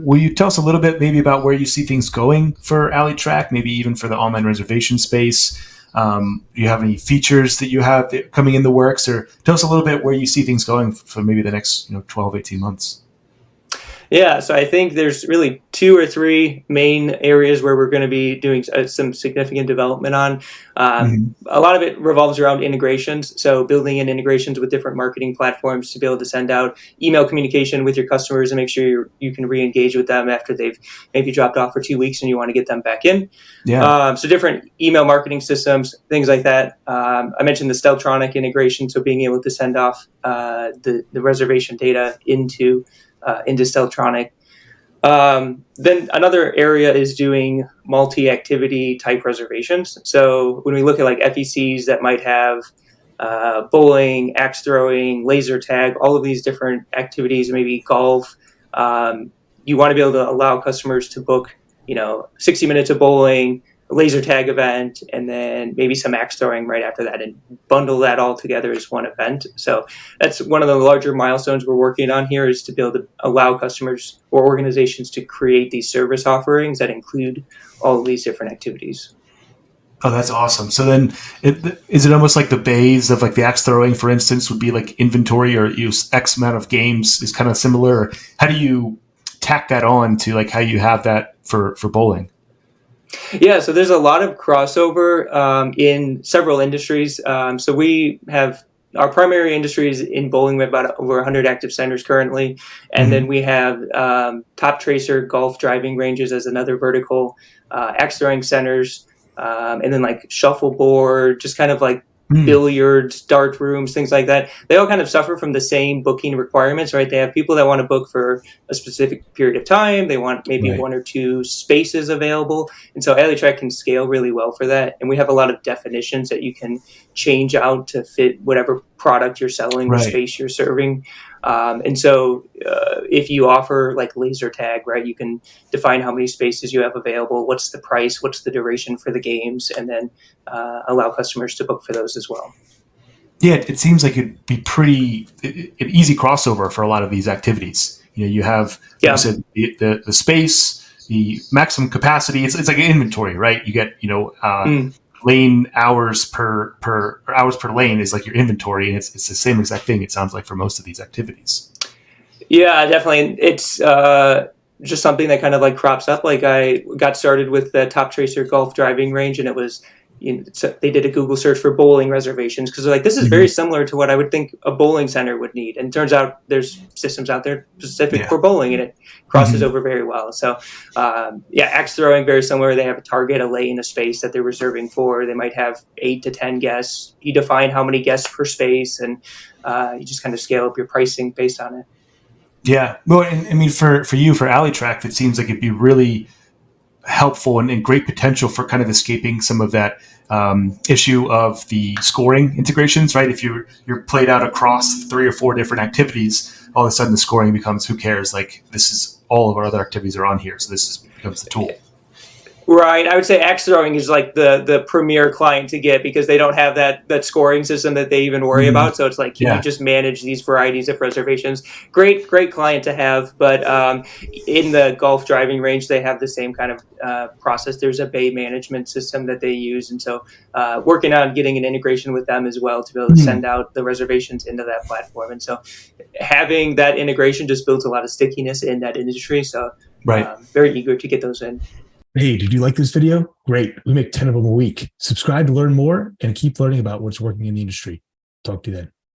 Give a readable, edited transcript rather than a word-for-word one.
Will you tell us a little bit maybe about where you see things going for AlleyTrak, maybe even for the online reservation space? Do you have any features that you have coming in the works, or tell us a little bit where you see things going for maybe the next 12, 18 months? Yeah, so I think there's really 2 or 3 main areas where we're going to be doing some significant development on. A lot of it revolves around integrations, so building in integrations with different marketing platforms to be able to send out email communication with your customers and make sure you can re-engage with them after they've maybe dropped off for 2 weeks and you want to get them back in. Yeah. So different email marketing systems, things like that. I mentioned the Celtronic integration, so being able to send off the reservation data into Celtronic. Then another area is doing multi-activity type reservations. So when we look at like FECs that might have bowling, axe throwing, laser tag, all of these different activities, maybe golf, you want to be able to allow customers to book, 60 minutes of bowling, a laser tag event, and then maybe some axe throwing right after that, and bundle that all together as one event. So that's one of the larger milestones we're working on here, is to be able to allow customers or organizations to create these service offerings that include all of these different activities. Oh, that's awesome. So then is it almost like the bays of like the axe throwing, for instance, would be like inventory or use X amount of games is kind of similar? Or how do you tack that on to like how you have that for bowling? Yeah, so there's a lot of crossover in several industries. So we have our primary industry is in bowling. We have about over 100 active centers currently. And then we have top tracer golf driving ranges as another vertical, axe throwing centers, and then like shuffleboard, just kind of like billiards, dart rooms, things like that. They all kind of suffer from the same booking requirements, right? They have people that want to book for a specific period of time. They want maybe 1 or 2 spaces available. And so AlleyTrak can scale really well for that. And we have a lot of definitions that you can change out to fit whatever product you're selling or space you're serving. And so if you offer like laser tag, right, you can define how many spaces you have available, what's the price, what's the duration for the games, and then allow customers to book for those as well. Yeah, it seems like it'd be an easy crossover for a lot of these activities. You have, like you said, the space, the maximum capacity. It's like an inventory, right? You get, lane hours per lane is like your inventory, and it's the same exact thing, it sounds like, for most of these activities. Yeah, definitely. It's just something that kind of like crops up. Like I got started with the Top Tracer golf driving range, and it was, so they did a Google search for bowling reservations because they're like, this is very similar to what I would think a bowling center would need. And it turns out there's systems out there specific for bowling, and it crosses over very well. So axe throwing, very similar. They have a target, a lane, a space that they're reserving for. They might have 8 to 10 guests. You define how many guests per space, and you just kind of scale up your pricing based on it. Yeah. Well, and I mean, for you, for AlleyTrak, it seems like it'd be really helpful and great potential for kind of escaping some of that issue of the scoring integrations, right? If you're played out across 3 or 4 different activities, all of a sudden the scoring becomes, who cares? Like, this is all of our other activities are on here, so becomes the tool. Right. I would say axe throwing is like the premier client to get, because they don't have that scoring system that they even worry about. So it's like, can you just manage these varieties of reservations? Great client to have. But in the golf driving range, they have the same kind of process. There's a bay management system that they use. And so working on getting an integration with them as well to be able to send out the reservations into that platform. And so having that integration just builds a lot of stickiness in that industry. So very eager to get those in. Hey, did you like this video? Great. We make 10 of them a week. Subscribe to learn more and keep learning about what's working in the industry. Talk to you then.